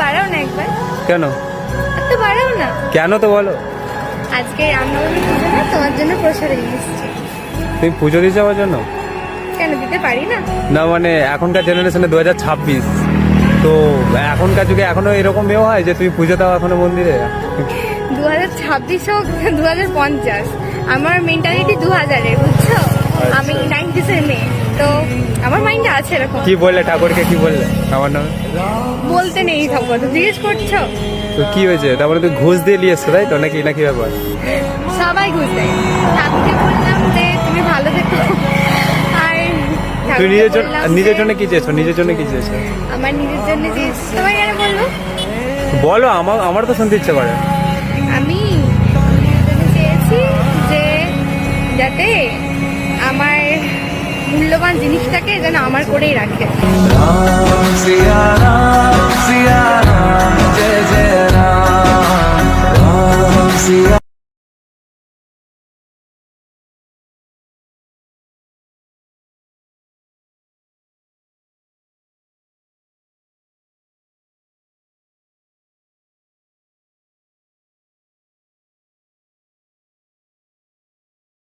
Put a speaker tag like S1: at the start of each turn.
S1: বাড়াও না একবার।
S2: কেন
S1: একটু বাড়াও না।
S2: কেন তো বলো।
S1: আজকে রামনবমী পুজো না, তোমার জন্য প্রসাদ নিয়ে এসেছি।
S2: তুমি পুজো দিয়েছো আমার জন্য?
S1: কেন দিতে পারি না?
S2: না মানে এখনকার জেনারেশনে 2026, তো এখনকার যুগে এখনো এরকম মেয়ে হয় যে তুমি পুজো দাও এখনো মন্দিরে?
S1: 2026 হোক 2050, আমার মেন্টালিটি 2000-এর, বুঝছো? আমি 90s-এর মেয়ে, তো আমার মাইন্ডে আছে এরকম।
S2: কি বললে ঠাকুরকে, কি বললে আমার নামে?
S1: বলতে নেই সব কথা, জিজ্ঞেস করছো?
S2: তো কি হয়েছে? তারপরে তুই ঘুষ দিয়ে নিয়ে এসছো তাই তো, নাকি নাকি ব্যাপার?
S1: সবাই ঘুষ দেয়। ঠাকুরকে বললাম যে তুমি ভালো থেকো, আর
S2: তুই
S1: ঠাকুরকে
S2: নিজের জন্য,
S1: বললাম
S2: নিজের
S1: যে
S2: জন্য কি চেয়েছো? নিজের জন্য কি চেয়েছো?
S1: আমার নিজের জন্য যে সবাই কেন বলবো?
S2: বলো, আমার তো শুনতে ইচ্ছে করে।
S1: আমি নিজের জন্য চেয়েছি যে যাতে আমার মূল্যবান জিনিসটাকে যেন আমার করেই রাখে।